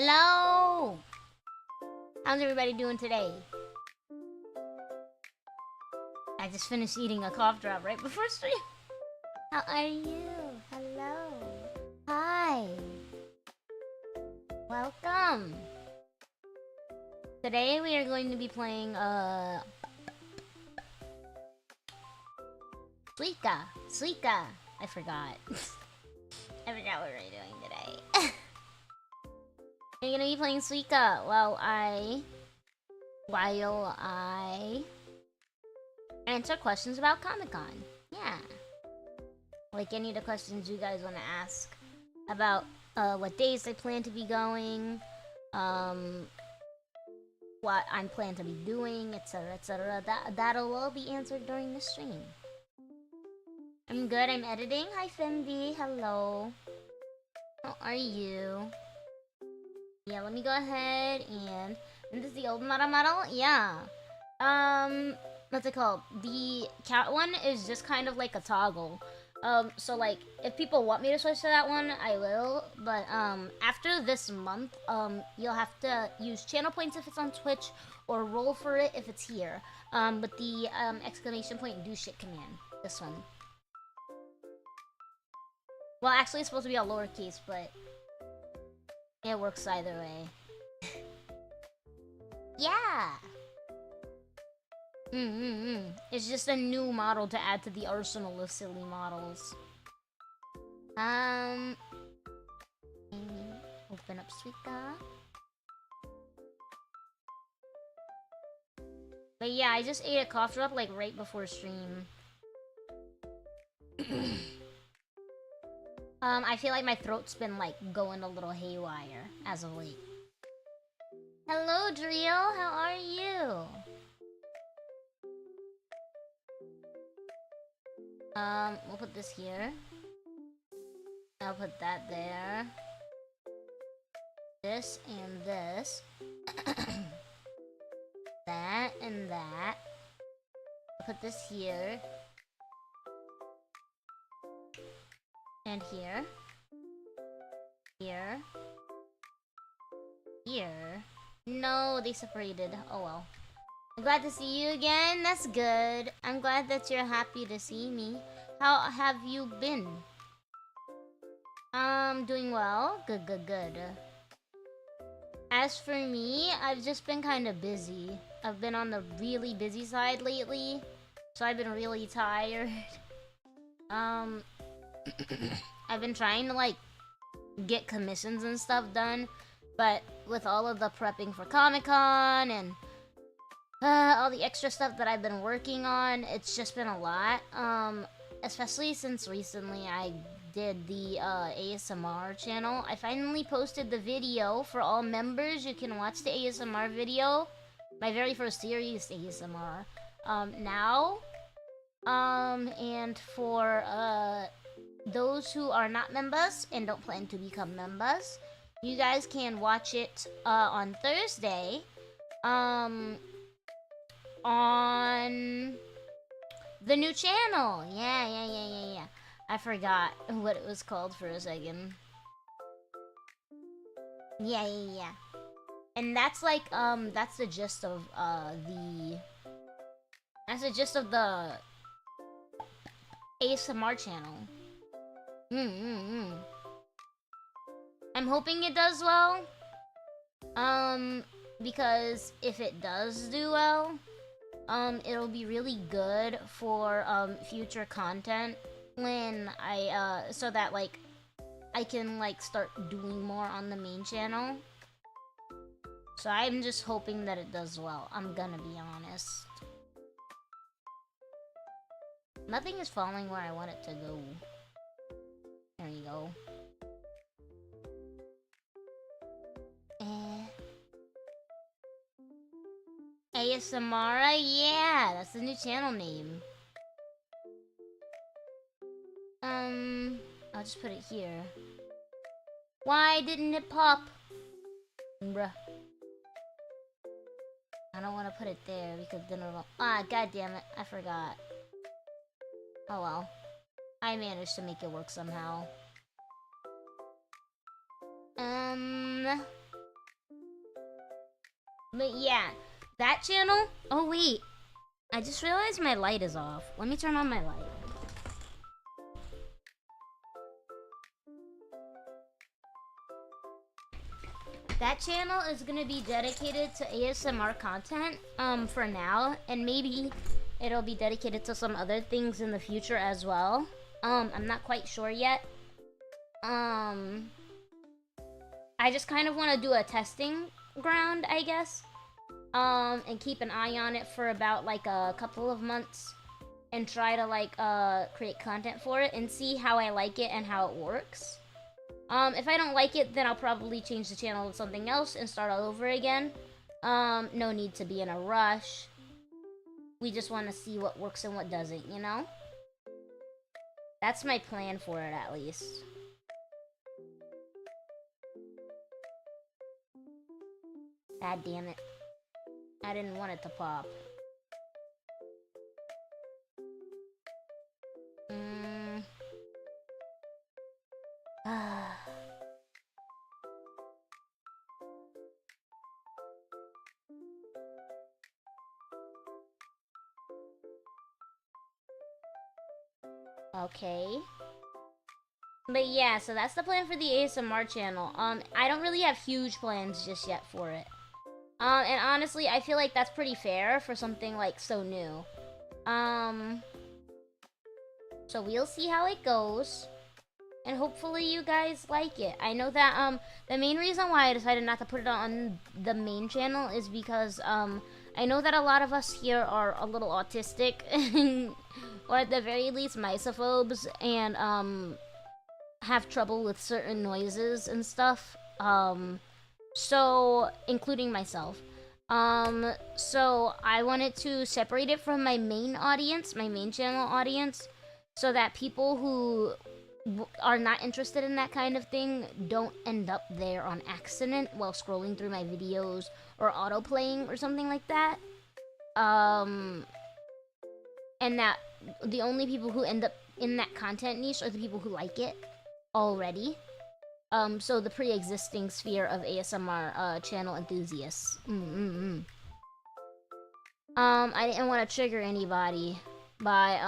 Hello! How's everybody doing today? I just finished eating a cough drop right before stream. How are you? Hello. Hi. Welcome. Today we are going to be playing SUIKA. I forgot. I forgot what we were doing today. We're gonna be playing SUIKA while I answer questions about Comic-Con. Yeah. Like any of the questions you guys want to ask about what days I plan to be going, what I'm planning to be doing, etc., etc. That'll all be answered during the stream. I'm good. I'm editing. Hi, Femby. Hello. How are you? Yeah, let me go ahead and this is the old model. Yeah. What's it called? The cat one is just kind of like a toggle. So like if people want me to switch to that one, I will. But after this month, you'll have to use channel points if it's on Twitch or roll for it if it's here. But the exclamation point do shit command. This one. Well, actually, it's supposed to be a lowercase, but it works either way. Yeah. It's just a new model to add to the arsenal of silly models. Open up SUIKA. But yeah, I just ate a cough drop like right before stream. I feel like my throat's been like going a little haywire as of late. Hello, Driel. How are you? We'll put this here. I'll put that there. This and this. That and that. I'll put this here. And here. Here. Here. No, they separated. Oh well. I'm glad to see you again. That's good. I'm glad that you're happy to see me. How have you been? Doing well. Good, good, good. As for me, I've just been kind of busy. I've been on the really busy side lately, so I've been really tired. I've been trying to like get commissions and stuff done, but with all of the prepping for Comic-Con and all the extra stuff that I've been working on, it's just been a lot. Especially since recently I did the ASMR channel. I finally posted the video for all members. You can watch the ASMR video, my very first series ASMR, now. And for those who are not members and don't plan to become members, you guys can watch it on Thursday. On the new channel. Yeah. I forgot what it was called for a second. Yeah. And that's like that's the gist of the ASMR channel. I'm hoping it does well. Because if it does do well, it'll be really good for future content when I so that like I can like start doing more on the main channel. So I'm just hoping that it does well. I'm gonna be honest. Nothing is falling where I want it to go. There you go. ASMR, yeah, that's the new channel name. I'll just put it here. Why didn't it pop? Bruh. I don't want to put it there because then it'll... Ah, god damn it, I forgot. Oh well. I managed to make it work somehow. But yeah, that channel. Oh wait, I just realized my light is off. Let me turn on my light. That channel is gonna be dedicated to ASMR content, for now, and maybe it'll be dedicated to some other things in the future as well. I'm not quite sure yet. I just kind of want to do a testing ground, I guess. And keep an eye on it for about like a couple of months and try to like create content for it and see how I like it and how it works. If I don't like it, then I'll probably change the channel to something else and start all over again. No need to be in a rush. We just want to see what works and what doesn't, you know? That's my plan for it, at least. God damn it. I didn't want it to pop. Okay. But yeah, so that's the plan for the ASMR channel. I don't really have huge plans just yet for it. And honestly, I feel like that's pretty fair for something like so new. So we'll see how it goes. And hopefully you guys like it. I know that, the main reason why I decided not to put it on the main channel is because, I know that a lot of us here are a little autistic, or at the very least misophobes, and, have trouble with certain noises and stuff. So, including myself. So I wanted to separate it from my main audience, my main channel audience, so that people who are not interested in that kind of thing don't end up there on accident while scrolling through my videos or autoplaying or something like that. And that the only people who end up in that content niche are the people who like it already. So the pre-existing sphere of ASMR channel enthusiasts. I didn't want to trigger anybody by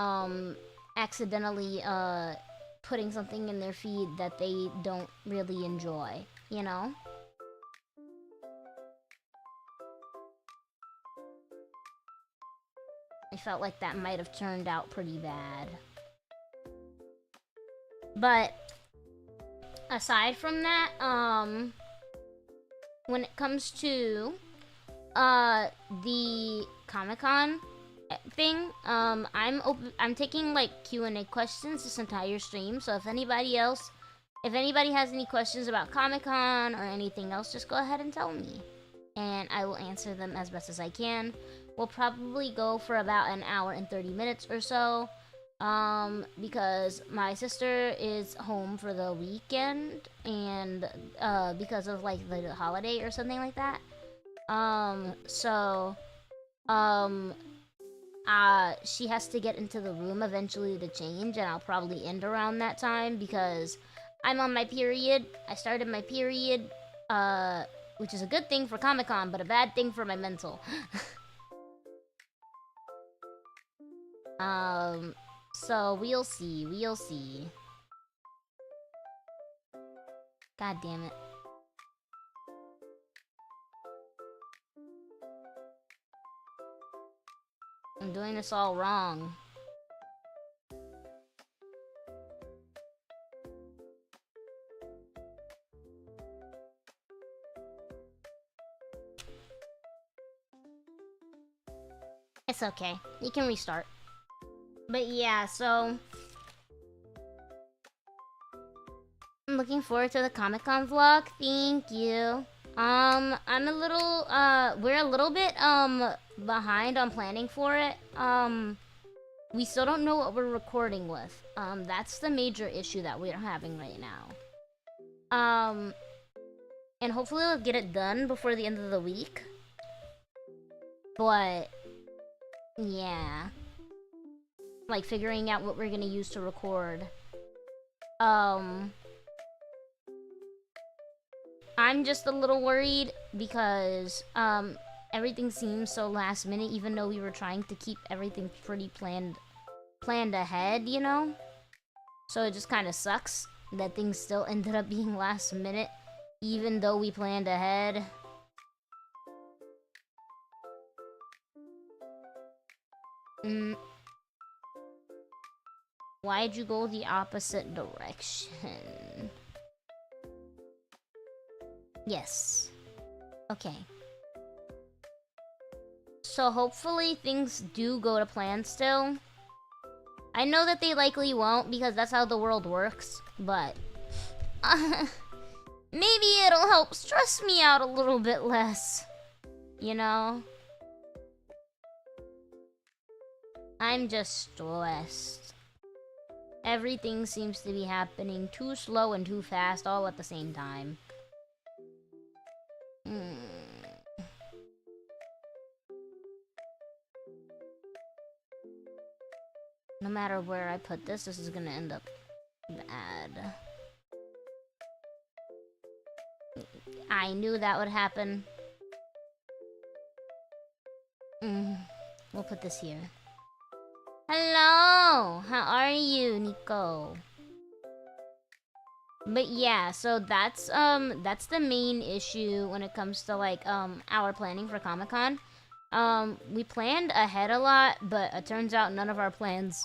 accidentally putting something in their feed that they don't really enjoy, you know? I felt like that might have turned out pretty bad. But aside from that, when it comes to the Comic-Con thing, I'm taking like Q&A questions this entire stream, so if anybody has any questions about Comic-Con or anything else, just go ahead and tell me, and I will answer them as best as I can. We'll probably go for about an hour and 30 minutes or so, because my sister is home for the weekend, and because of like the holiday or something like that. She has to get into the room eventually to change, and I'll probably end around that time because I'm on my period. I started my period, which is a good thing for Comic-Con, but a bad thing for my mental. So we'll see. God damn it. I'm doing this all wrong. It's okay. You can restart. But yeah, so I'm looking forward to the Comic-Con vlog. Thank you. I'm a little, we're a little bit, behind on planning for it. We still don't know what we're recording with. That's the major issue that we're having right now. And hopefully we'll get it done before the end of the week. But, yeah. Like, figuring out what we're gonna use to record. I'm just a little worried because, everything seems so last minute, even though we were trying to keep everything pretty planned ahead, you know? So it just kind of sucks that things still ended up being last minute, even though we planned ahead. Why'd you go the opposite direction? Yes. Okay. So hopefully things do go to plan still. I know that they likely won't because that's how the world works, but maybe it'll help stress me out a little bit less. You know? I'm just stressed. Everything seems to be happening too slow and too fast all at the same time. No matter where I put this is gonna end up bad. I knew that would happen. We'll put this here. Hello! How are you, Nico? But yeah, so that's the main issue when it comes to like our planning for Comic-Con. We planned ahead a lot, but it turns out none of our plans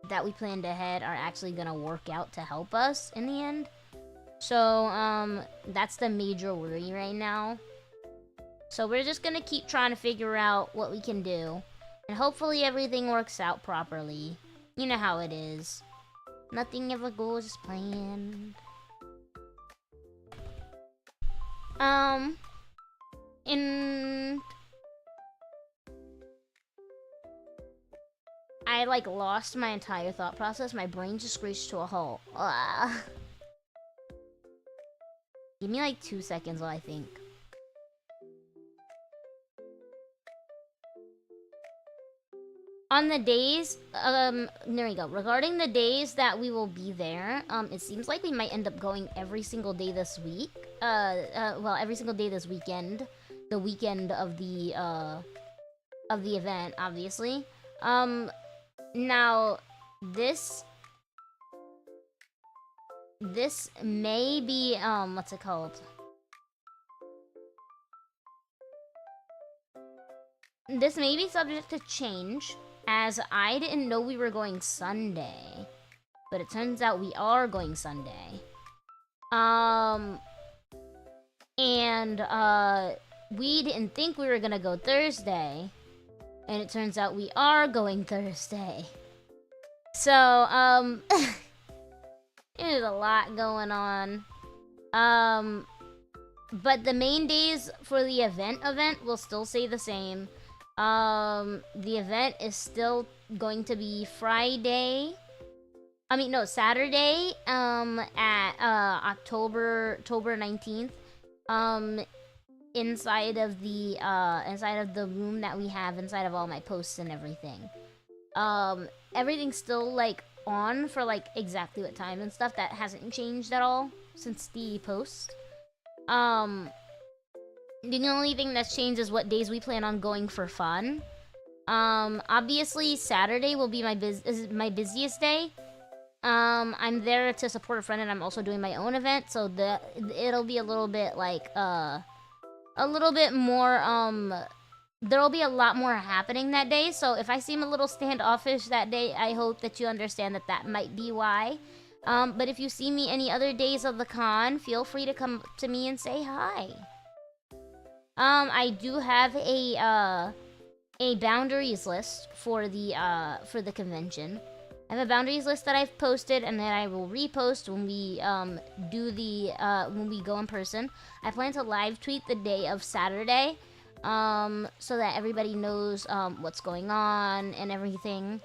that we planned ahead are actually gonna work out to help us in the end. So that's the major worry right now. So we're just gonna keep trying to figure out what we can do. And hopefully everything works out properly. You know how it is. Nothing ever goes as planned. I like lost my entire thought process. My brain just screeched to a halt. Give me like 2 seconds while I think. On the days, there we go. Regarding the days that we will be there, it seems like we might end up going every single day this week. Well, every single day this weekend. The weekend of the event, obviously. Now, this may be, what's it called? This may be subject to change, as I didn't know we were going Sunday. But it turns out we are going Sunday. We didn't think we were gonna go Thursday. And it turns out we are going Thursday. So, there's a lot going on. But the main days for the event will still stay the same. The event is still going to be Saturday, at October 19th. Inside of the room that we have inside of all my posts and everything. Everything's still like on for like exactly what time and stuff. That hasn't changed at all since the post. The only thing that's changed is what days we plan on going for fun. Obviously Saturday will be my busiest day. I'm there to support a friend and I'm also doing my own event, so it'll be a little bit like a little bit more there'll be a lot more happening that day. So if I seem a little standoffish that day, I hope that you understand that might be why. But if you see me any other days of the con, feel free to come to me and say hi. I do have a boundaries list for the convention. I have a boundaries list that I've posted and that I will repost when we when we go in person. I plan to live tweet the day of Saturday, so that everybody knows what's going on and everything.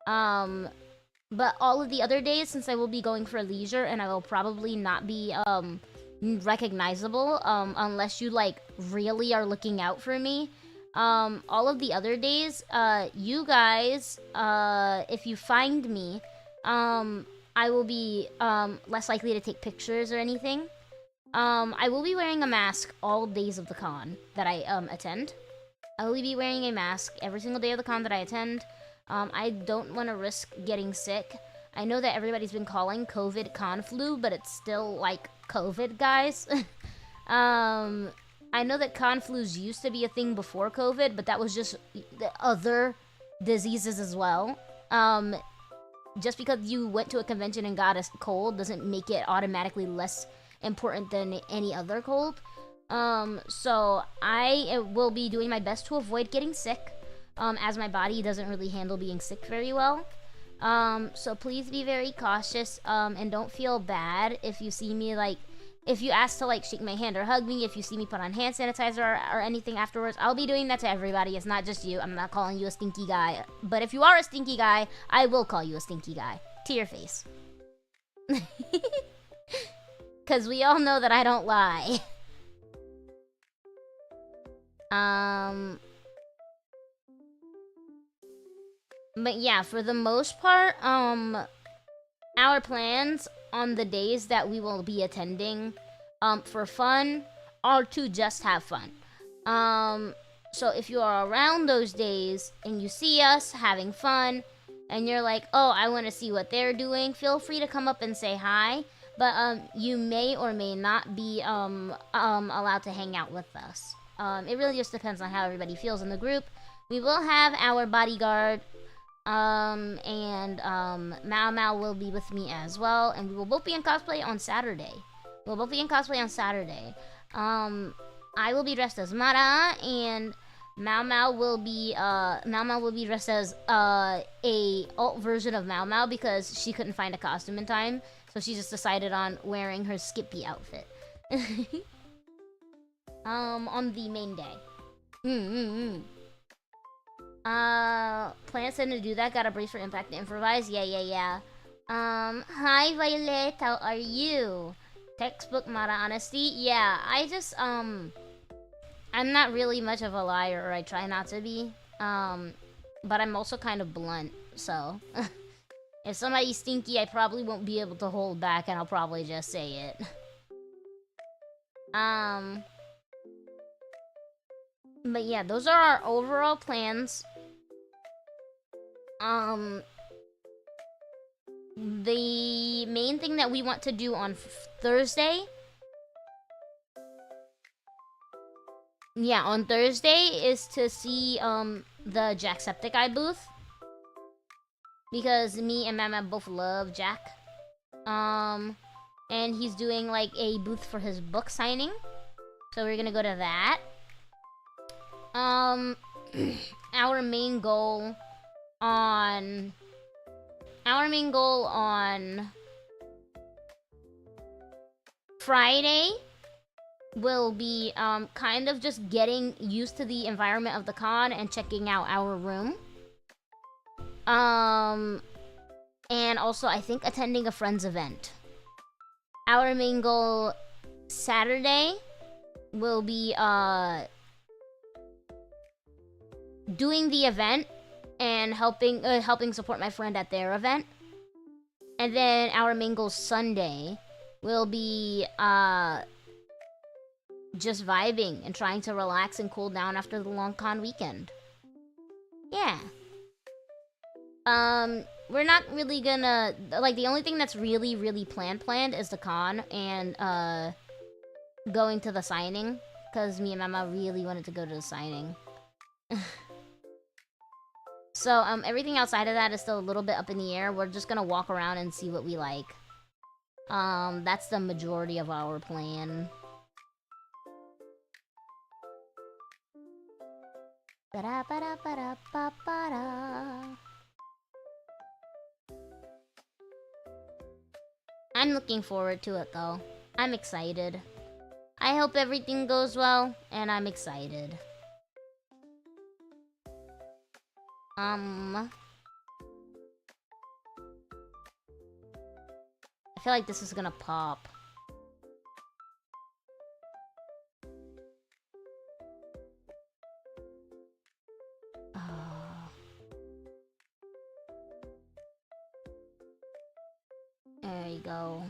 But all of the other days, since I will be going for leisure and I will probably not be recognizable unless you like really are looking out for me. All of the other days, you guys, if you find me, I will be less likely to take pictures or anything. I will be wearing a mask all days of the con that I attend. I will be wearing a mask every single day of the con that I attend. I don't want to risk getting sick. I know that everybody's been calling COVID con flu, but it's still like COVID, guys. I know that con flus used to be a thing before COVID, but that was just the other diseases as well. Just because you went to a convention and got a cold doesn't make it automatically less important than any other cold. So I will be doing my best to avoid getting sick, as my body doesn't really handle being sick very well. So please be very cautious, and don't feel bad if you see me, like, if you ask to, like, shake my hand or hug me, if you see me put on hand sanitizer or anything afterwards. I'll be doing that to everybody. It's not just you. I'm not calling you a stinky guy. But if you are a stinky guy, I will call you a stinky guy. To your face. Because we all know that I don't lie. But yeah, for the most part, our plans on the days that we will be attending, for fun, are to just have fun. So if you are around those days and you see us having fun, and you're like, oh, I want to see what they're doing, feel free to come up and say hi. But you may or may not be allowed to hang out with us. It really just depends on how everybody feels in the group. We will have our bodyguard, and Mao Mao will be with me as well, and we will both be in cosplay on Saturday. I will be dressed as Mara, and Mao Mao will be dressed as a alt version of Mao Mao because she couldn't find a costume in time, so she just decided on wearing her Skippy outfit. On the main day. Plans to do that. Got a brace for Impact to improvise. Yeah. Hi Violet, how are you? Textbook Mara honesty. Yeah, I just I'm not really much of a liar, or I try not to be. But I'm also kind of blunt, so if somebody's stinky, I probably won't be able to hold back, and I'll probably just say it. But yeah, those are our overall plans. The main thing that we want to do on Thursday... Yeah, on Thursday is to see, the Jacksepticeye booth. Because me and Mama both love Jack. And he's doing, like, a booth for his book signing. So we're gonna go to that. Our main goal on Friday will be kind of just getting used to the environment of the con and checking out our room. And also I think attending a friend's event. Our main goal Saturday will be doing the event and helping support my friend at their event. And then our main goal Sunday will be just vibing and trying to relax and cool down after the long con weekend. Yeah. We're not really gonna, like, the only thing that's really planned is the con and going to the signing, because me and Mama really wanted to go to the signing. So, everything outside of that is still a little bit up in the air. We're just gonna walk around and see what we like. That's the majority of our plan. I'm looking forward to it, though. I'm excited. I hope everything goes well, and I'm excited. I feel like this is gonna pop. There you go.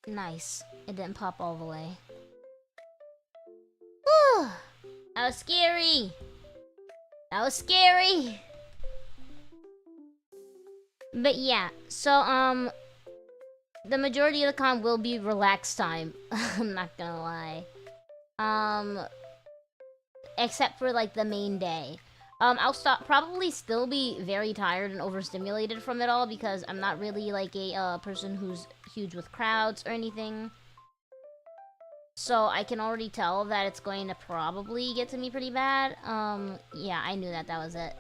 Nice. It didn't pop all the way. Whew! That was scary! That was scary. But yeah, so the majority of the con will be relaxed time. I'm not gonna lie. Except for like the main day. I'll probably still be very tired and overstimulated from it all because I'm not really like a person who's huge with crowds or anything. So I can already tell that it's going to probably get to me pretty bad. Yeah, I knew that was it.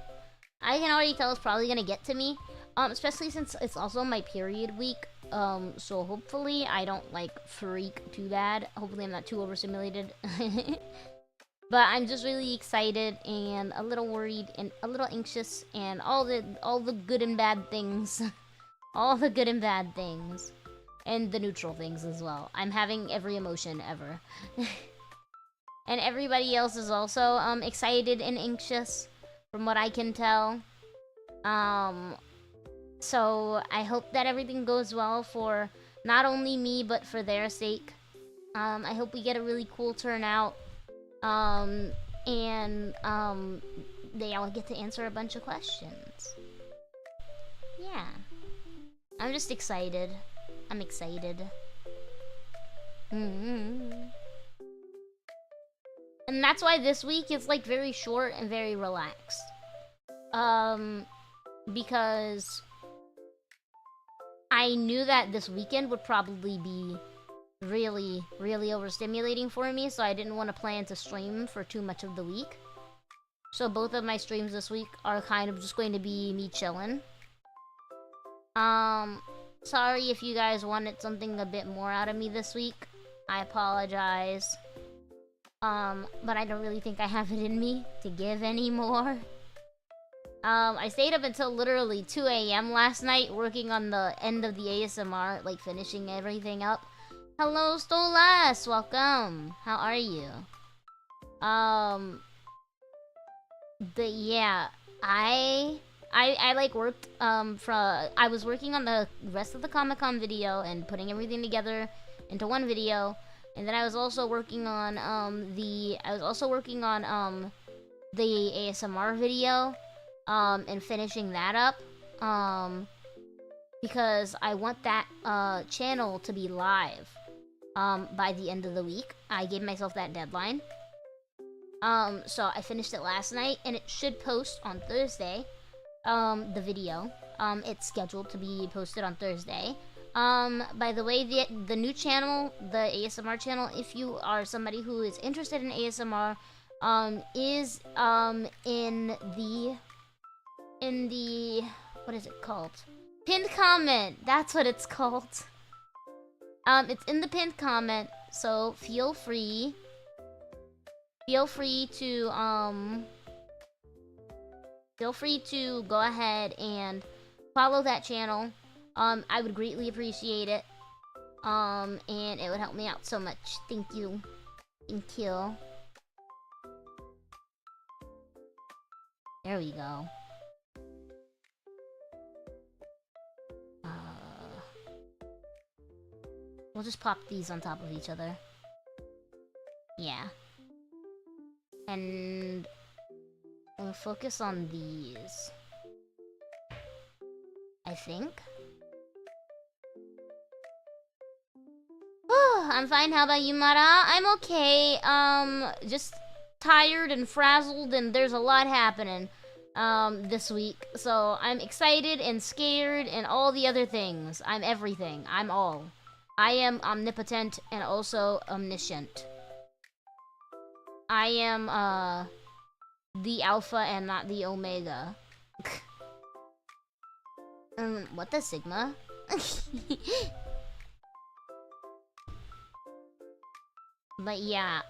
I can already tell it's probably gonna get to me. Especially since it's also my period week. So hopefully I don't like freak too bad. Hopefully I'm not too overstimulated. But I'm just really excited and a little worried and a little anxious and all the good and bad things. All the good and bad things. And the neutral things as well. I'm having every emotion ever. And everybody else is also excited and anxious from what I can tell. So I hope that everything goes well for not only me but for their sake. I hope we get a really cool turnout. And they all get to answer a bunch of questions. Yeah. I'm just excited. I'm excited. And that's why this week is like very short and very relaxed. Because I knew that this weekend would probably be really, really overstimulating for me, so I didn't want to plan to stream for too much of the week. So both of my streams this week are kind of just going to be me chilling. Sorry if you guys wanted something a bit more out of me this week. I apologize. But I don't really think I have it in me to give any more. I stayed up until literally 2 AM last night working on the end of the ASMR, like finishing everything up. Hello, Stolas! Welcome! How are you? But yeah, I like worked, I was working on the rest of the Comic-Con video and putting everything together into one video. And then I was also working on, the ASMR video, and finishing that up, because I want that, channel to be live, by the end of the week. I gave myself that deadline. So I finished it last night, and it should post on Thursday, the video. It's scheduled to be posted on Thursday. By the way, the new channel, the ASMR channel, if you are somebody who is interested in ASMR, is, in the, what is it called? Pinned comment! That's what it's called. It's in the pinned comment, so feel free to go ahead and follow that channel. I would greatly appreciate it. And it would help me out so much. Thank you. Thank you. There we go. We'll just pop these on top of each other. Yeah. And we'll focus on these, I think. I'm fine. How about you, Mara? I'm okay. Just tired and frazzled, and there's a lot happening this week. So I'm excited and scared and all the other things. I'm everything. I'm all. I am omnipotent and also omniscient. I am the alpha and not the omega. What the sigma? But yeah,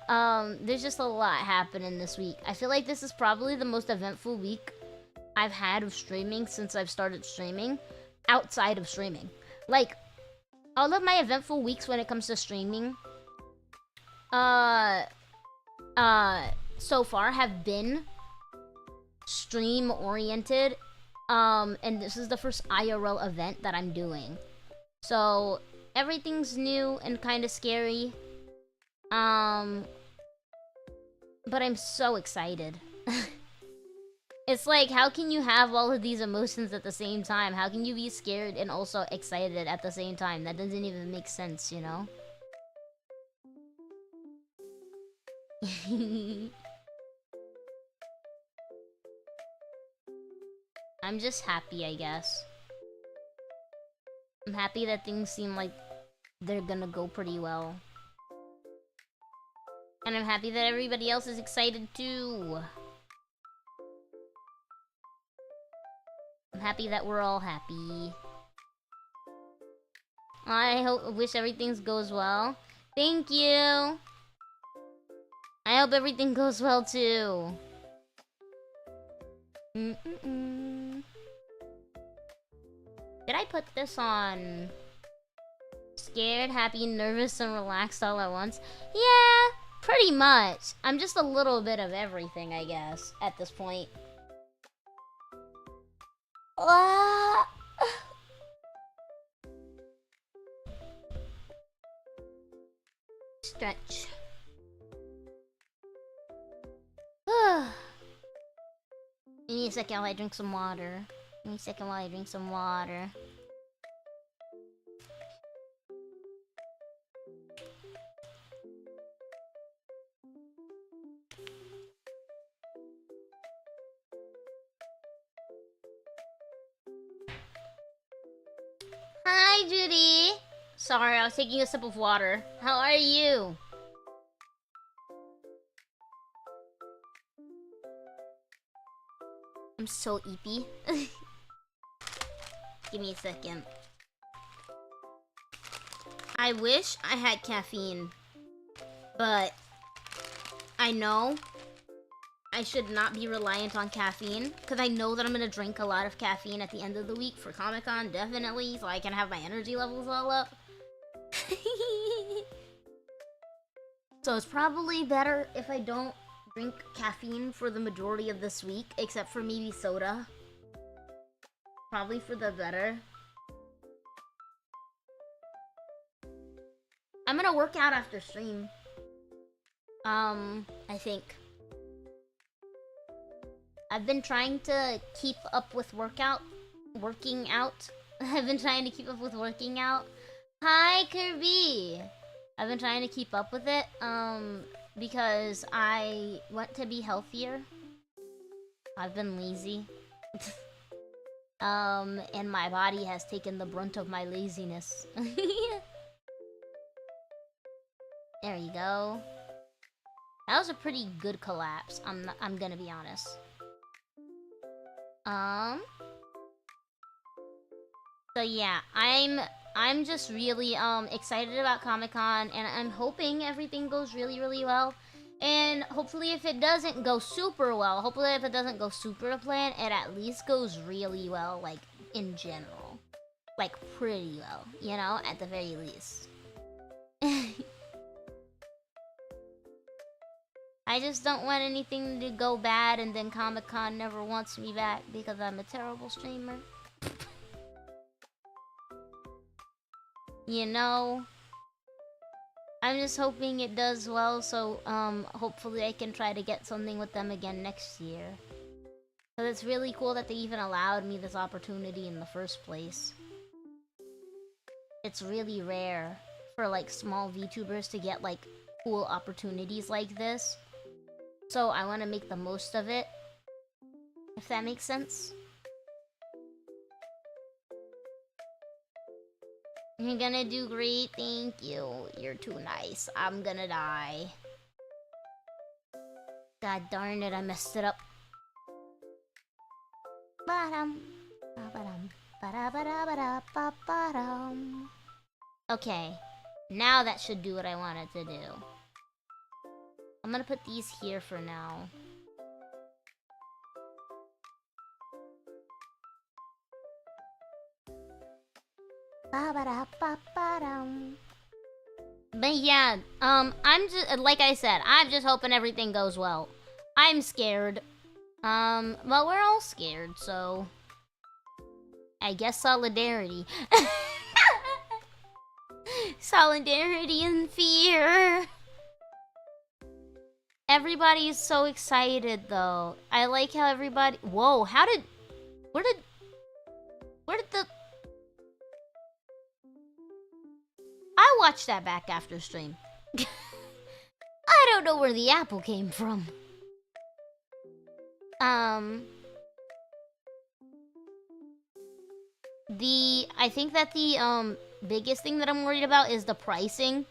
there's just a lot happening this week. I feel like this is probably the most eventful week I've had of streaming since I've started streaming, outside of streaming. Like, all of my eventful weeks when it comes to streaming, so far have been stream-oriented, and this is the first IRL event that I'm doing. So, everything's new and kind of scary. But I'm so excited. It's like, how can you have all of these emotions at the same time? How can you be scared and also excited at the same time? That doesn't even make sense, you know? I'm just happy, I guess. I'm happy that things seem like they're gonna go pretty well. And I'm happy that everybody else is excited too. I'm happy that we're all happy. Wish everything goes well. Thank you. I hope everything goes well too. Did I put this on? Scared, happy, nervous, and relaxed all at once? Yeah, pretty much. I'm just a little bit of everything, I guess, at this point. Stretch. Give me a second while I drink some water. Give me a second while I drink some water. Hi, Judy. Sorry, I was taking a sip of water. How are you? I'm so eepy. Give me a second. I wish I had caffeine, but I know I should not be reliant on caffeine, because I know that I'm going to drink a lot of caffeine at the end of the week for Comic-Con, definitely, so I can have my energy levels all up. So it's probably better if I don't drink caffeine for the majority of this week, except for maybe soda. Probably for the better. I'm gonna work out after stream. I think. I've been trying to keep up with working out. I've been trying to keep up with working out. Hi, Kirby! I've been trying to keep up with it, because I want to be healthier. I've been lazy. And my body has taken the brunt of my laziness. There you go. That was a pretty good collapse. I'm gonna be honest. So yeah, I'm just really excited about Comic-Con, and I'm hoping everything goes really, really well. And hopefully if it doesn't go super well, hopefully if it doesn't go super to plan, it at least goes really well, like, in general. Like, pretty well, you know, at the very least. I just don't want anything to go bad and then Comic-Con never wants me back because I'm a terrible streamer. You know? I'm just hoping it does well, so hopefully I can try to get something with them again next year. But it's really cool that they even allowed me this opportunity in the first place. It's really rare for like small VTubers to get like cool opportunities like this. So I want to make the most of it, if that makes sense. You're gonna do great, thank you. You're too nice. I'm gonna die. God darn it, I messed it up. Okay, now that should do what I wanted to do. I'm gonna put these here for now. But yeah, I'm just, like I said, I'm just hoping everything goes well. I'm scared. Well, we're all scared, so I guess solidarity. Solidarity and fear. Everybody's so excited, though. I like how everybody... Whoa, how did... Where did the... I watched that back after stream. I don't know where the apple came from. I think that the biggest thing that I'm worried about is the pricing.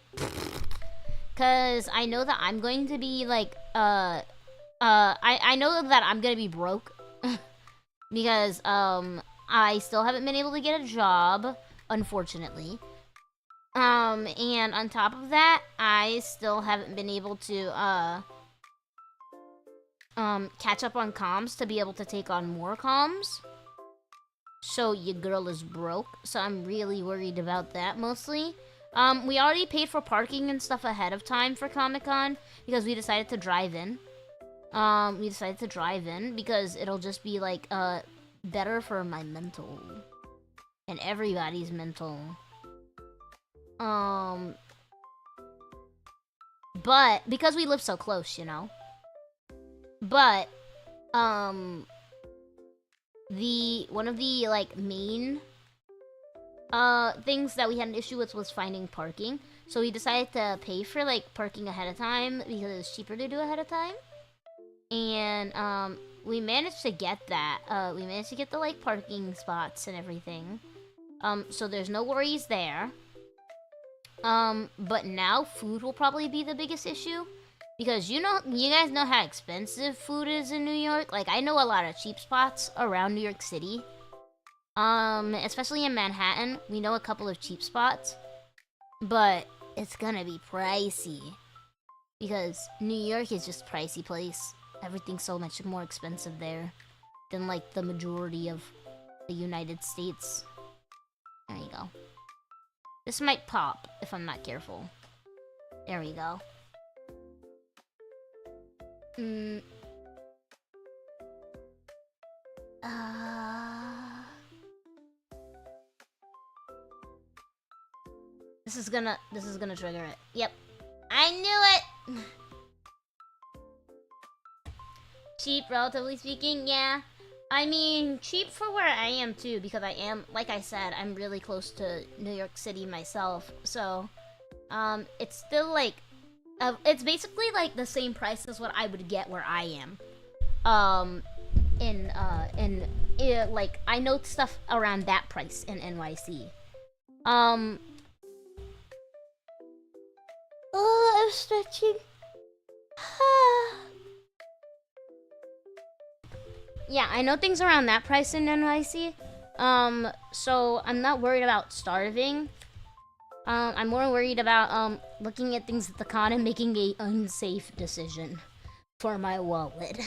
Cause I know that I'm going to be like I know that I'm gonna be broke. Because I still haven't been able to get a job, unfortunately. And on top of that, I still haven't been able to catch up on comms to be able to take on more comms. So your girl is broke, so I'm really worried about that mostly. We already paid for parking and stuff ahead of time for Comic-Con because we decided to drive in. Because it'll just be like better for my mental and everybody's mental. But because we live so close, you know. But one of the like main things that we had an issue with was finding parking. So we decided to pay for like parking ahead of time because it's cheaper to do ahead of time. And we managed to get that. We managed to get the like parking spots and everything. So there's no worries there. But now food will probably be the biggest issue. Because you guys know how expensive food is in New York. Like, I know a lot of cheap spots around New York City. Especially in Manhattan. We know a couple of cheap spots. But it's gonna be pricey. Because New York is just a pricey place. Everything's so much more expensive there than, like, the majority of the United States. There you go. This might pop if I'm not careful. There we go. This is gonna trigger it. Yep. I knew it! Cheap, relatively speaking, yeah. I mean, cheap for where I am too, because I am, like I said, I'm really close to New York City myself. So, it's still like, it's basically like the same price as what I would get where I am. Like, I know stuff around that price in NYC. Oh, I'm stretching. Yeah, I know things around that price in NYC. So I'm not worried about starving. I'm more worried about looking at things at the con and making a unsafe decision for my wallet.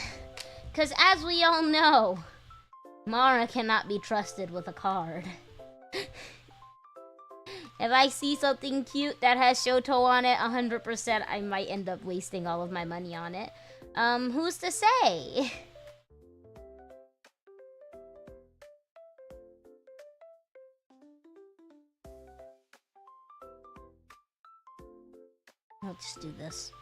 Cause as we all know, Mara cannot be trusted with a card. If I see something cute that has Shoto on it, 100% I might end up wasting all of my money on it. Who's to say? I'll just do this.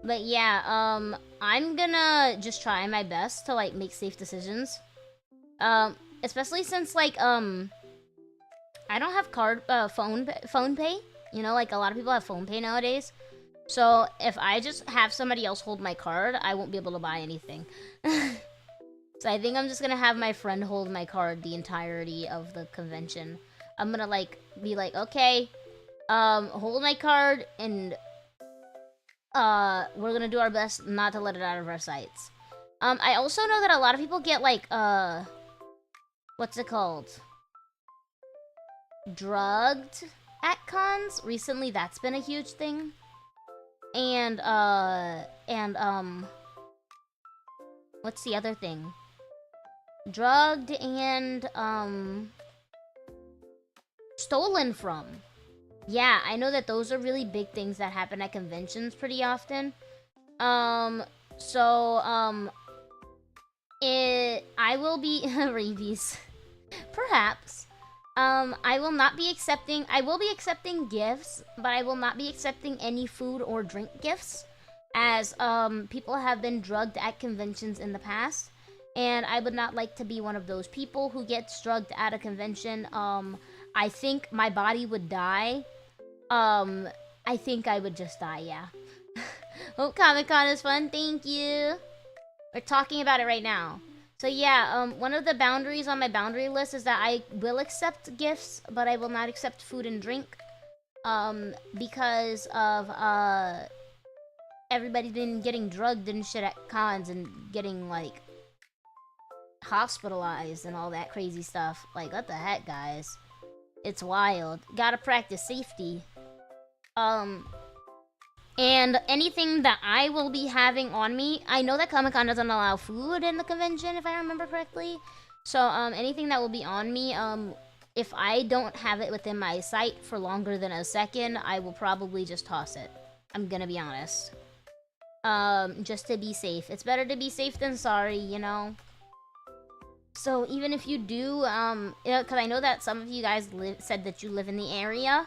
But yeah, I'm gonna just try my best to like make safe decisions. Especially since like I don't have phone pay. You know, like a lot of people have phone pay nowadays. So if I just have somebody else hold my card, I won't be able to buy anything. So I think I'm just gonna have my friend hold my card the entirety of the convention. I'm gonna like be like, okay, hold my card and we're gonna do our best not to let it out of our sights. I also know that a lot of people get like what's it called? Drugged at cons. Recently that's been a huge thing. And what's the other thing? Drugged and stolen from. Yeah, I know that those are really big things that happen at conventions pretty often. I I will be rabies. Perhaps. I will not be accepting. I will be accepting gifts, but I will not be accepting any food or drink gifts, as people have been drugged at conventions in the past, and I would not like to be one of those people who gets drugged at a convention. I think my body would die. I think I would just die. Yeah. Hope Comic-Con is fun. Thank you. We're talking about it right now. So yeah, one of the boundaries on my boundary list is that I will accept gifts, but I will not accept food and drink. Because of, everybody's been getting drugged and shit at cons and getting, like, hospitalized and all that crazy stuff. Like, what the heck, guys? It's wild. Gotta practice safety. And anything that I will be having on me, I know that Comic-Con doesn't allow food in the convention, if I remember correctly. So, anything that will be on me, if I don't have it within my sight for longer than a second, I will probably just toss it. I'm gonna be honest. Just to be safe. It's better to be safe than sorry, you know? So, even if you do, because I know that some of you guys said that you live in the area,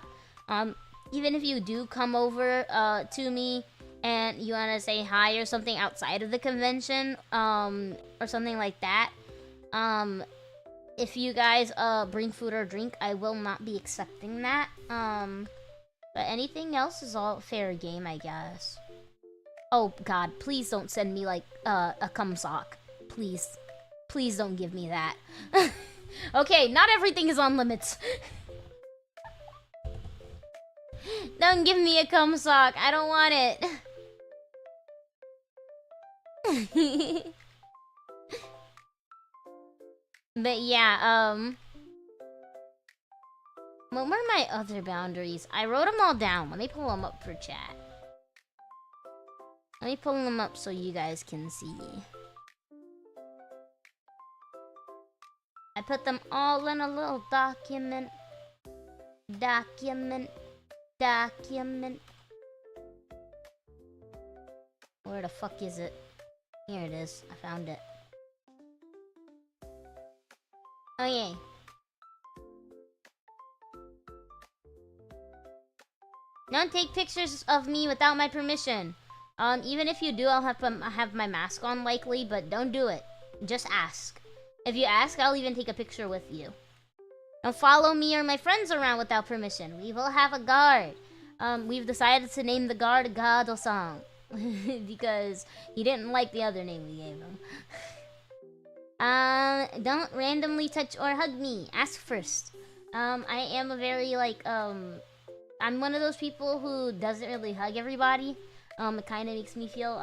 even if you do come over to me and you want to say hi or something outside of the convention, or something like that, if you guys bring food or drink, I will not be accepting that. But anything else is all fair game, I guess. Oh god, please don't send me like a cum sock. Please. Please don't give me that. Okay, not everything is on limits. Don't give me a cum sock. I don't want it. But yeah, what were my other boundaries? I wrote them all down. Let me pull them up for chat. Let me pull them up so you guys can see. I put them all in a little document. Document. Where the fuck is it? Here it is. I found it. Okay. Don't take pictures of me without my permission. Even if you do, I'll have my mask on likely, but don't do it. Just ask. If you ask, I'll even take a picture with you. Don't follow me or my friends around without permission. We will have a guard. We've decided to name the guard Gado-san. Because he didn't like the other name we gave him. Don't randomly touch or hug me. Ask first. I am a very, like, I'm one of those people who doesn't really hug everybody. It kind of makes me feel,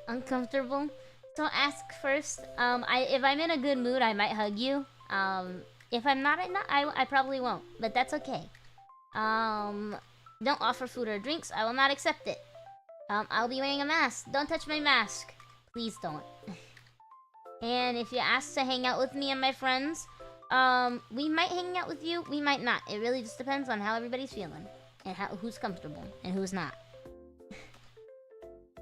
uncomfortable. So ask first. If I'm in a good mood, I might hug you. If I'm not, I probably won't. But that's okay. Don't offer food or drinks. I will not accept it. I'll be wearing a mask. Don't touch my mask. Please don't. And if you ask to hang out with me and my friends, we might hang out with you. We might not. It really just depends on how everybody's feeling. And who's comfortable and who's not.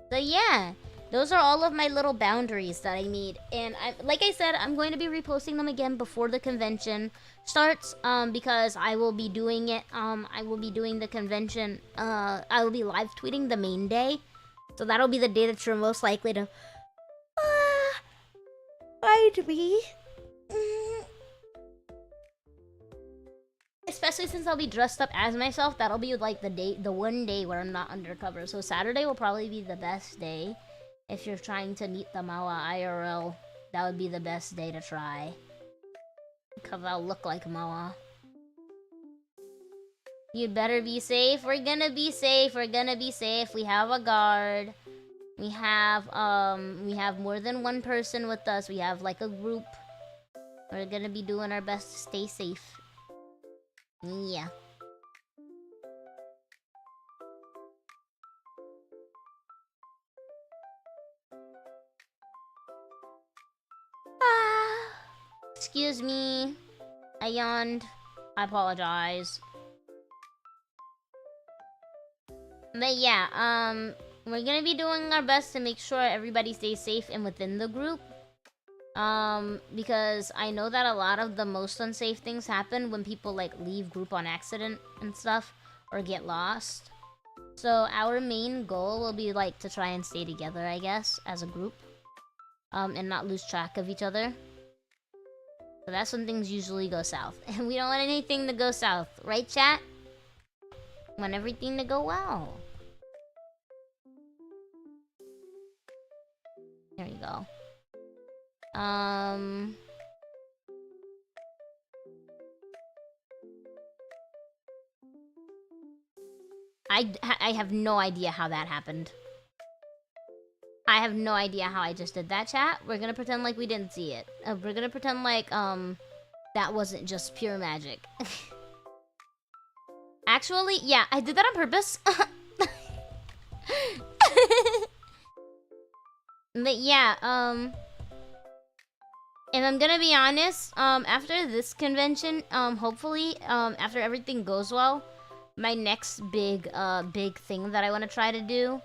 So yeah. Those are all of my little boundaries that I need. And like I said, I'm going to be reposting them again before the convention starts. Because I will be doing it. I will be doing the convention. I will be live tweeting the main day. So that'll be the day that you're most likely to find me. Especially since I'll be dressed up as myself. That'll be like the one day where I'm not undercover. So Saturday will probably be the best day. If you're trying to meet the Mawa IRL, that would be the best day to try. Because I'll look like Mawa. You'd better be safe. We're gonna be safe. We're gonna be safe. We have a guard. We have more than one person with us. We have like a group. We're gonna be doing our best to stay safe. Yeah. Excuse me. I yawned. I apologize. But yeah, we're gonna be doing our best to make sure everybody stays safe and within the group. Because I know that a lot of the most unsafe things happen when people like leave group on accident and stuff or get lost. So our main goal will be like to try and stay together, I guess, as a group. And not lose track of each other. So that's when things usually go south. And we don't want anything to go south, right chat? We want everything to go well. There you go. I have no idea how that happened. I have no idea how I just did that, chat. We're gonna pretend like we didn't see it. We're gonna pretend like, that wasn't just pure magic. Actually, yeah, I did that on purpose. But yeah, if I'm gonna be honest, after this convention, hopefully, after everything goes well, my next big thing that I want to try to do,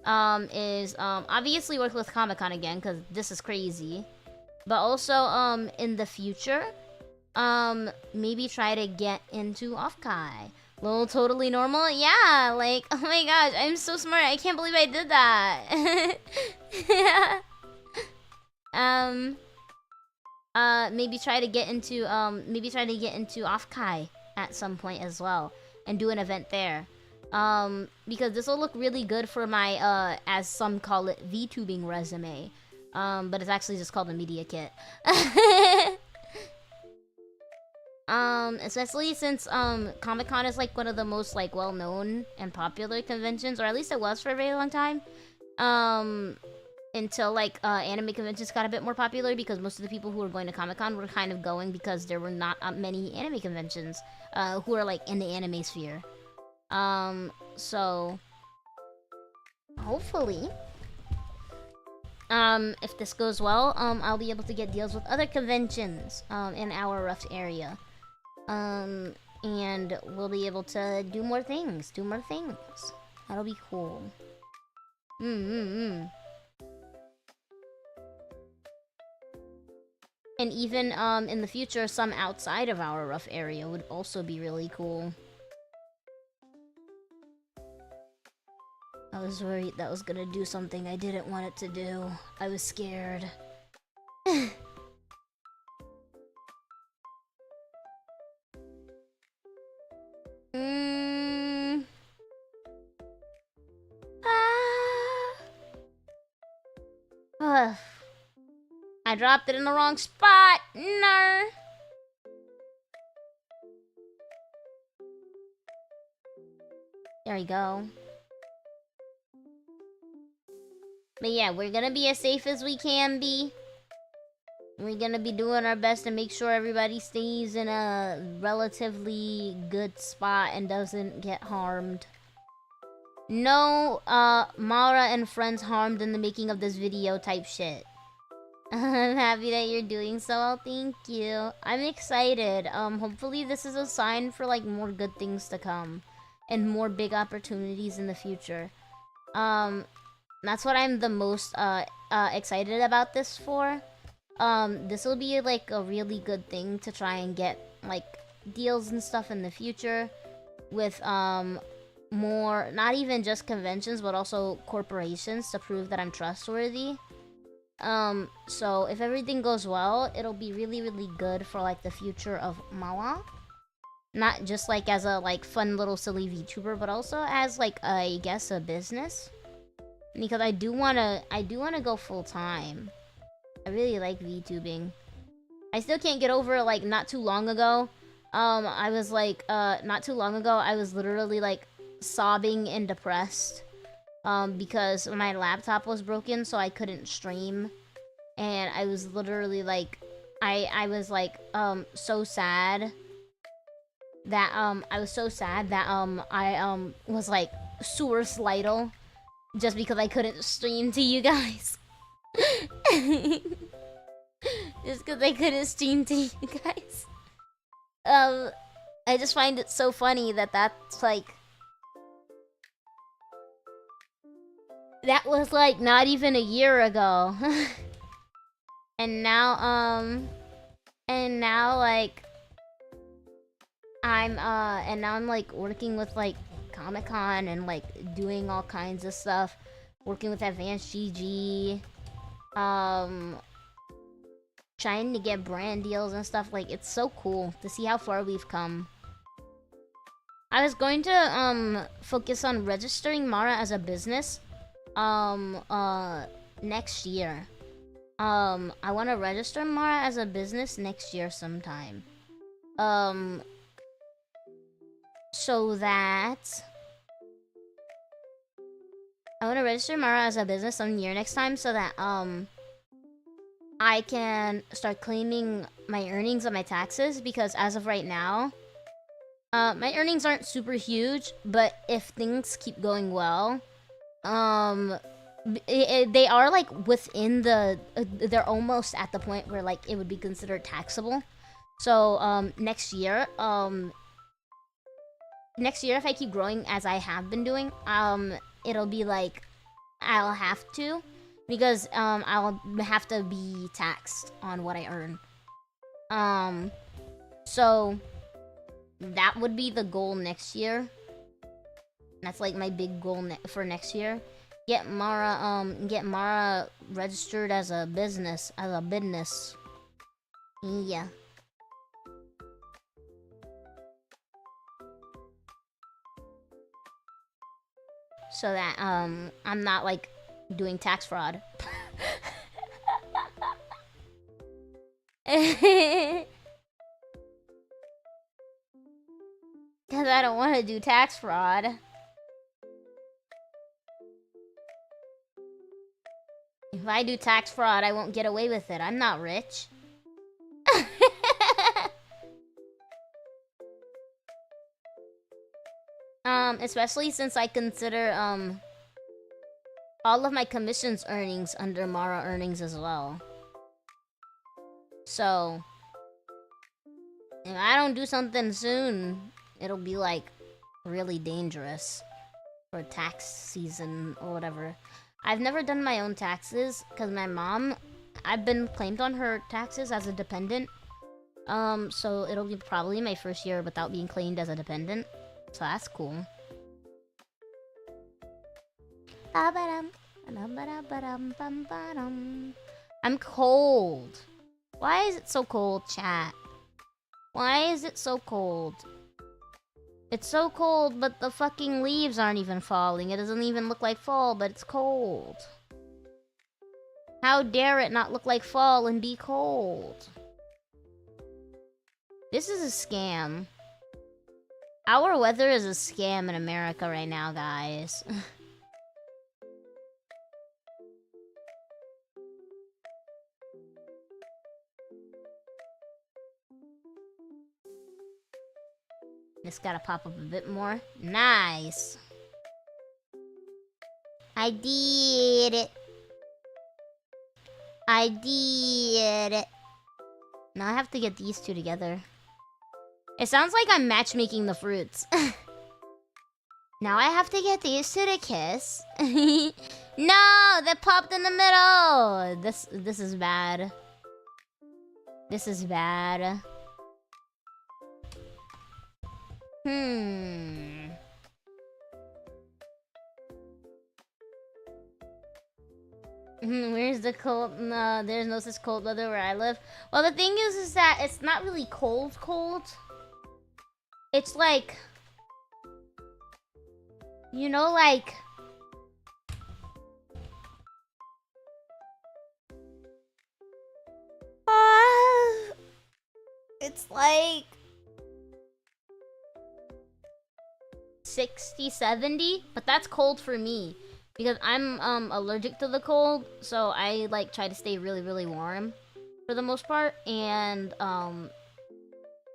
is, obviously work with Comic-Con again, because this is crazy. But also, in the future, maybe try to get into Offkai. Little totally normal? Yeah, like, oh my gosh, I'm so smart. I can't believe I did that. Maybe try to get into Offkai at some point as well and do an event there. Because this will look really good for my, as some call it, VTubing resume. But it's actually just called a media kit. Especially since, Comic-Con is, like, one of the most, like, well-known and popular conventions, or at least it was for a very long time. Until, like, anime conventions got a bit more popular, because most of the people who were going to Comic-Con were kind of going because there were not many anime conventions, who are, like, in the anime sphere. So... hopefully... if this goes well, I'll be able to get deals with other conventions, in our rough area. And we'll be able to do more things. That'll be cool. And even, in the future, some outside of our rough area would also be really cool. I was worried that was gonna do something I didn't want it to do. I was scared. I dropped it in the wrong spot. No. There we go. But yeah, we're gonna be as safe as we can be. We're gonna be doing our best to make sure everybody stays in a relatively good spot and doesn't get harmed. No, Mara and friends harmed in the making of this video type shit. I'm happy that you're doing so well, thank you. I'm excited. Hopefully this is a sign for, like, more good things to come. And more big opportunities in the future. That's what I'm the most, excited about this for. This will be, like, a really good thing to try and get, like, deals and stuff in the future. With, more, not even just conventions, but also corporations to prove that I'm trustworthy. So if everything goes well, it'll be really, really good for, like, the future of Mawa. Not just, like, as a, like, fun little silly VTuber, but also as, like, I guess a business. Because I do wanna go full-time. I really like VTubing. I still can't get over, like, not too long ago, I was, like, not too long ago, I was literally, like, sobbing and depressed. Because my laptop was broken, so I couldn't stream. And I was literally, like, I was, like, so sad that, I was, like, suicidal just because I couldn't stream to you guys. Just because I couldn't stream to you guys. I just find it so funny that that's, like... that was, like, not even a year ago. And now like I'm like working with like Comic-Con and like doing all kinds of stuff, working with Advanced GG, trying to get brand deals and stuff. Like, it's so cool to see how far we've come. I was going to focus on registering Mara as a business next year. I want to register Mara as a business next year sometime. So that I want to register Mara as a business some year next time, so that I can start claiming my earnings on my taxes, because as of right now, my earnings aren't super huge, but if things keep going well, they are like within the they're almost at the point where like it would be considered taxable. So next year if I keep growing as I have been doing, it'll be like I'll have to, because I'll have to be taxed on what I earn. So that would be the goal next year. That's like my big goal for next year. Get Mara registered as a business, Yeah. So that I'm not like doing tax fraud. Cause I don't want to do tax fraud. If I do tax fraud, I won't get away with it. I'm not rich. Especially since I consider all of my commissions earnings under Mara earnings as well. So if I don't do something soon, it'll be like really dangerous for tax season or whatever. I've never done my own taxes because my mom, I've been claimed on her taxes as a dependent. So it'll be probably my first year without being claimed as a dependent. So that's cool. I'm cold. Why is it so cold, chat? Why is it so cold? It's so cold, but the fucking leaves aren't even falling. It doesn't even look like fall, but it's cold. How dare it not look like fall and be cold? This is a scam. Our weather is a scam in America right now, guys. Just gotta pop up a bit more. Nice. I did it. I did it. Now I have to get these two together. It sounds like I'm matchmaking the fruits. Now I have to get these two to kiss. No, they popped in the middle. This is bad. This is bad. Where's the cold? No, there's no such cold weather where I live. Well, the thing is that it's not really cold. It's like, you know, like, it's like 60, 70, but that's cold for me because I'm allergic to the cold, so I like try to stay really, really warm for the most part, and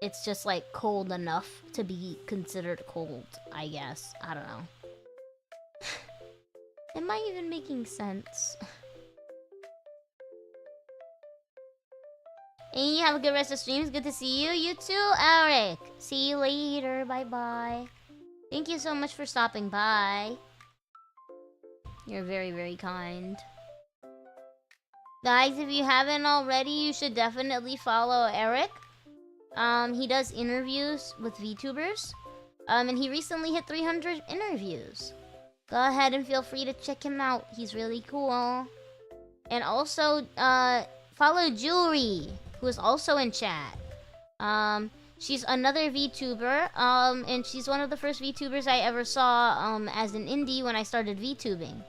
it's just like cold enough to be considered cold, I guess. I don't know. Am I even making sense? And you have a good rest of streams. Good to see you. You too, Eric. See you later. Bye-bye. Thank you so much for stopping by. You're very, very kind. Guys, if you haven't already, you should definitely follow Eric. He does interviews with VTubers. And he recently hit 300 interviews. Go ahead and feel free to check him out. He's really cool. And also, follow Jewelry, who is also in chat. She's another VTuber, and she's one of the first VTubers I ever saw, as an indie when I started VTubing.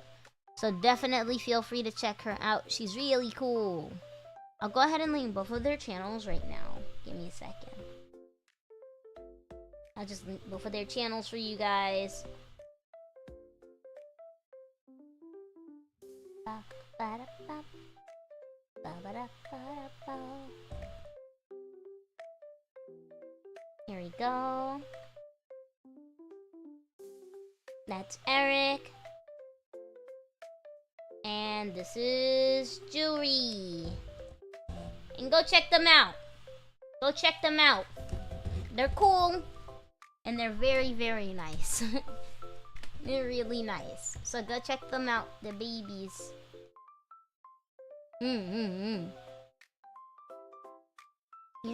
So definitely feel free to check her out. She's really cool. I'll go ahead and link both of their channels right now. Give me a second. I'll just link both of their channels for you guys. Here we go. That's Eric. And this is Jewelry. And go check them out. Go check them out. They're cool. And they're very, very nice. They're really nice. So go check them out. The babies. You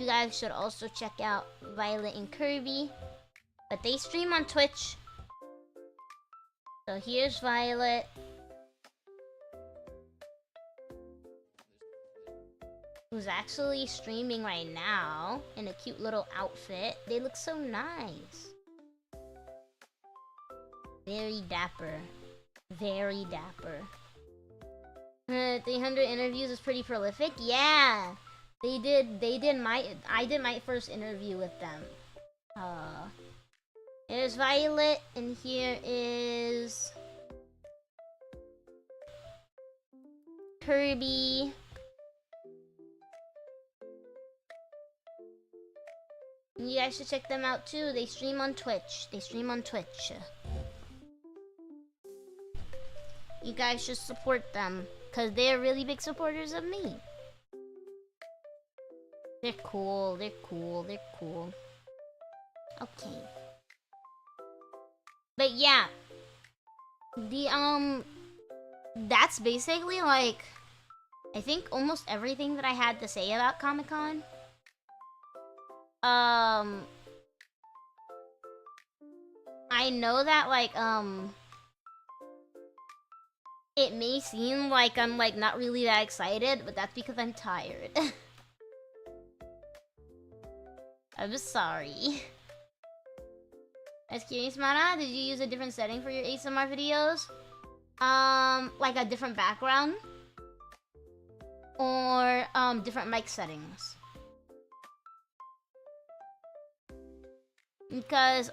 guys should also check out Violet and Kirby. But they stream on Twitch. So here's Violet. Who's actually streaming right now in a cute little outfit. They look so nice. Very dapper. Very dapper. 300 interviews is pretty prolific. Yeah. I did my first interview with them. Here's Violet, and here is Kirby. You guys should check them out too. They stream on Twitch. You guys should support them, because they're really big supporters of me. They're cool. Okay. But yeah. That's basically like, I think almost everything that I had to say about Comic-Con. I know that like, it may seem like I'm like not really that excited, but that's because I'm tired. I'm sorry. I was curious, Mana, did you use a different setting for your ASMR videos? Like a different background? Or, different mic settings? Because,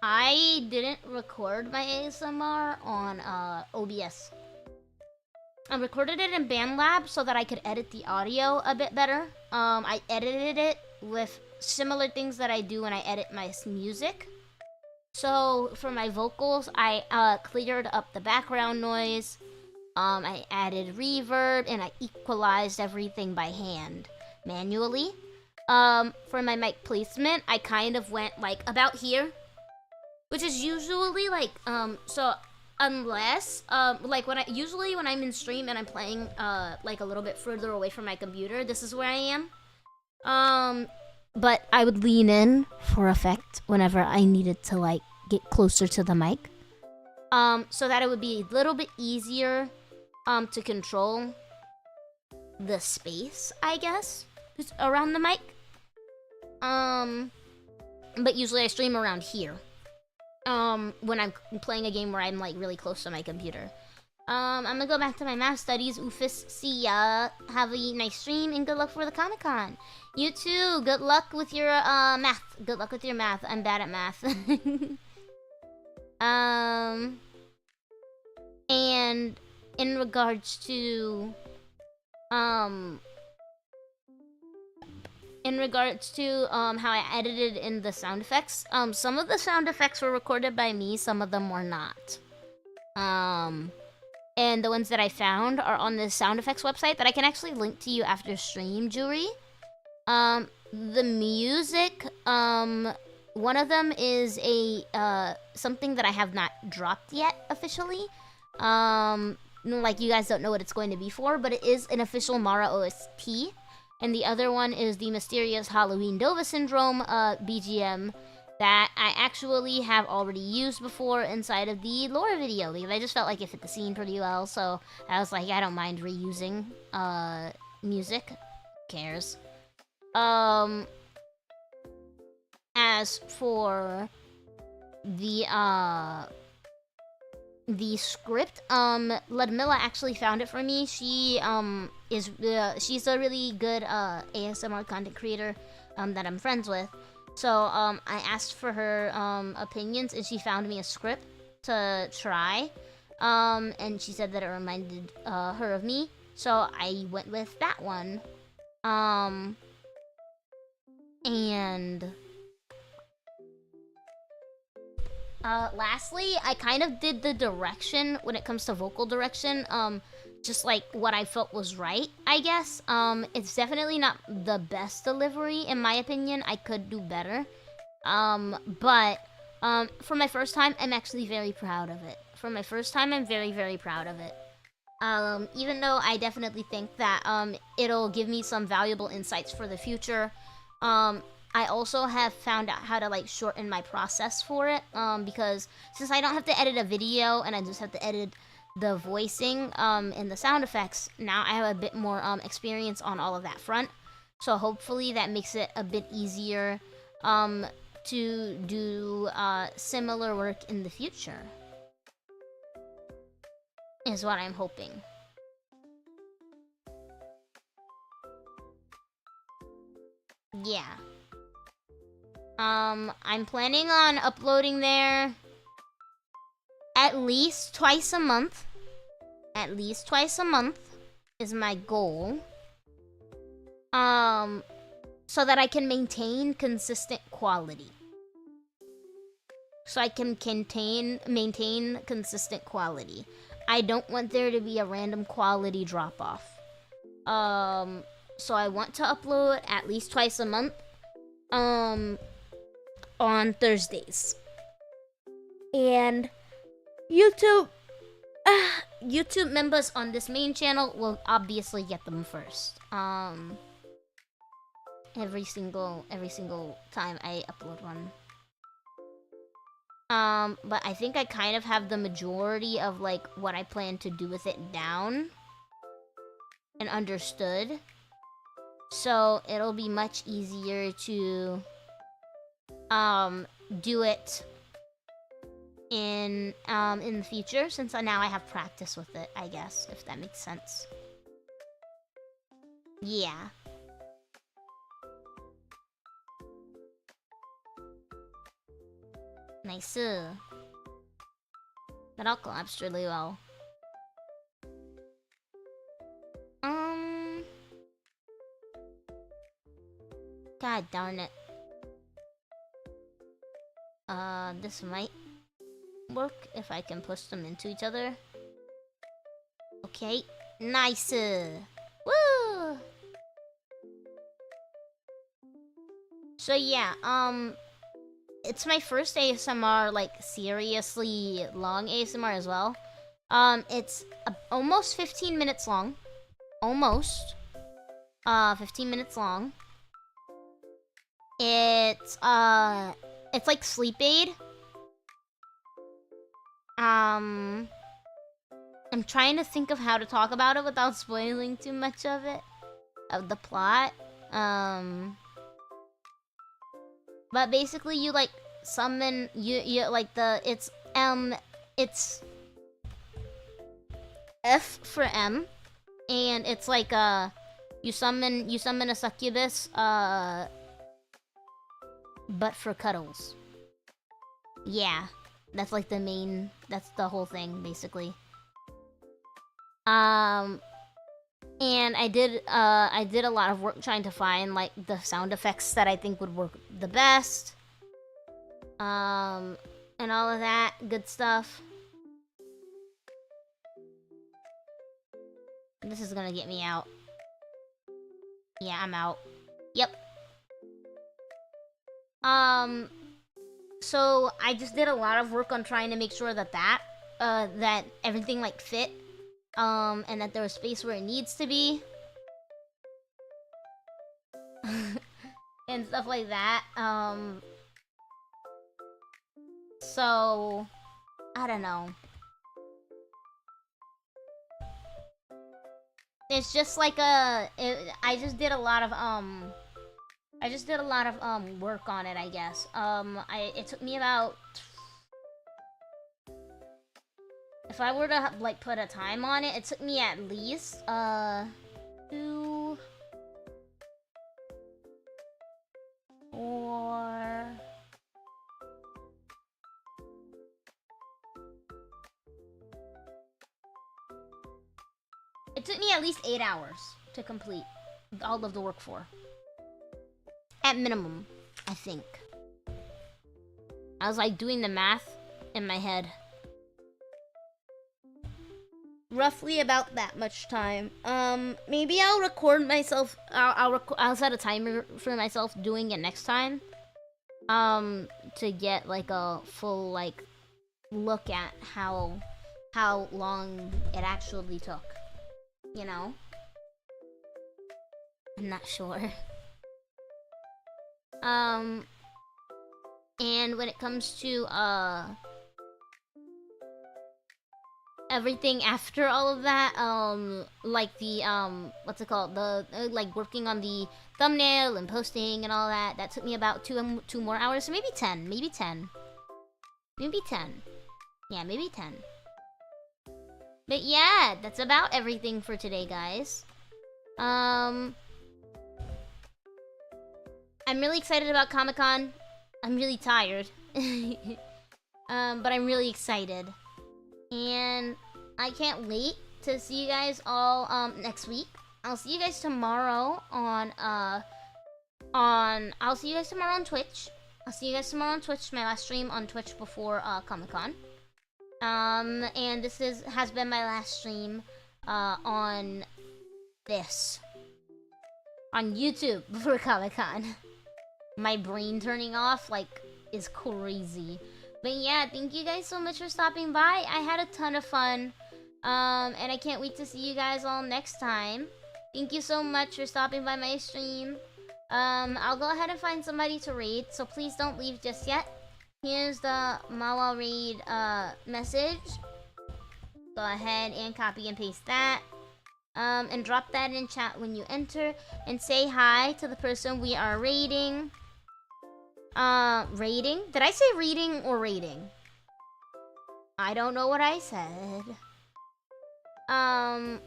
I didn't record my ASMR on, OBS. I recorded it in BandLab so that I could edit the audio a bit better. I edited it with similar things that I do when I edit my music. So, for my vocals, I, cleared up the background noise. I added reverb, and I equalized everything by hand, manually. For my mic placement, I kind of went, like, about here. Which is usually, like, so, unless, like, usually when I'm in stream and I'm playing, like, a little bit further away from my computer, this is where I am. But I would lean in for effect whenever I needed to, like, get closer to the mic. So that it would be a little bit easier, to control the space, I guess, around the mic. But usually I stream around here. When I'm playing a game where I'm, like, really close to my computer. I'm gonna go back to my math studies. Oofus, see ya. Have a nice stream, and good luck for the Comic-Con. You too. Good luck with your, math. Good luck with your math. I'm bad at math. And in regards to, how I edited in the sound effects, some of the sound effects were recorded by me, some of them were not. And the ones that I found are on the sound effects website that I can actually link to you after stream, Jewelry. The music, one of them is a, something that I have not dropped yet, officially. like you guys don't know what it's going to be for, but it is an official Mara OST. And the other one is the mysterious Halloween Dova Syndrome BGM that I actually have already used before inside of the lore video, because I just felt like it fit the scene pretty well, so I was like, I don't mind reusing music. Who cares? As for the script, Ludmilla actually found it for me. She she's a really good ASMR content creator that I'm friends with. So I asked for her opinions, and she found me a script to try. And she said that it reminded her of me, so I went with that one. And lastly, I kind of did the direction when it comes to vocal direction, just like what I felt was right, I guess. It's definitely not the best delivery, in my opinion. I could do better. But for my first time, I'm actually very proud of it. For my first time, I'm very, very proud of it. Even though I definitely think that it'll give me some valuable insights for the future. I also have found out how to like shorten my process for it, because since I don't have to edit a video and I just have to edit the voicing and the sound effects, now I have a bit more experience on all of that front. So hopefully that makes it a bit easier to do similar work in the future, is what I'm hoping. Yeah. I'm planning on uploading there at least twice a month. At least twice a month is my goal. So that I can maintain consistent quality. So I can maintain consistent quality. I don't want there to be a random quality drop-off. So I want to upload at least twice a month. On Thursdays. And YouTube members on this main channel will obviously get them first. Every single time I upload one. But I think I kind of have the majority of like what I plan to do with it down and understood. So it'll be much easier to do it in the future, since now I have practice with it, I guess, if that makes sense. Yeah. Nice. That all collapsed really well. God darn it. This might work if I can push them into each other. Okay, nice. Woo! So yeah, it's my first ASMR, like seriously long ASMR as well. It's almost 15 minutes long. Almost. 15 minutes long. It's like sleep aid. I'm trying to think of how to talk about it without spoiling too much of it, of the plot. But basically you like summon you like it's F for M, and it's like you summon a succubus but for cuddles. Yeah, that's like that's the whole thing basically. And I did a lot of work trying to find like the sound effects that I think would work the best. And all of that good stuff. This is gonna get me out. Yeah, I'm out. Yep. So I just did a lot of work on trying to make sure that that everything like fit and that there was space where it needs to be. And stuff like that. So I don't know. It's just like I just did a lot of work on it, I guess. It took me about, if I were to like put a time on it, it took me at least 2, 4. It took me at least 8 hours to complete all of the work for. At minimum, I think. I was like doing the math in my head. Roughly about that much time. Maybe I'll record myself. I'll set a timer for myself doing it next time. To get like a full like look at how long it actually took. You know? I'm not sure. And when it comes to everything after all of that, like the what's it called, the like working on the thumbnail and posting and all that, that took me about 2 more hours, so maybe 10. Yeah, maybe 10. But yeah, that's about everything for today, guys. I'm really excited about Comic-Con. I'm really tired. But I'm really excited. And I can't wait to see you guys all next week. I'll see you guys tomorrow on I'll see you guys tomorrow on Twitch. My last stream on Twitch before Comic-Con. And this has been my last stream on YouTube before Comic-Con. My brain turning off like is crazy. But yeah, thank you guys so much for stopping by. I had a ton of fun. And I can't wait to see you guys all next time. Thank you so much for stopping by my stream. I'll go ahead and find somebody to raid, so please don't leave just yet. Here's the Mawa raid message. Go ahead and copy and paste that. And drop that in chat when you enter. And say hi to the person we are raiding. Raiding? Did I say reading or raiding? I don't know what I said. I'm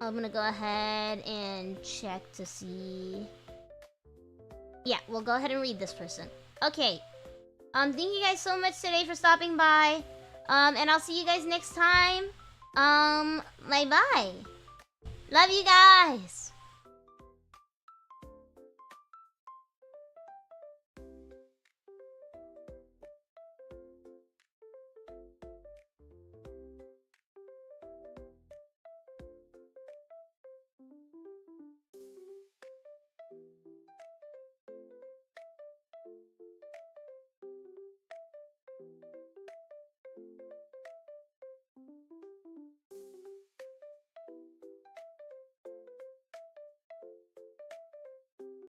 gonna go ahead and check to see. Yeah, we'll go ahead and read this person. Okay. Thank you guys so much today for stopping by. And I'll see you guys next time. Bye-bye. Love you guys.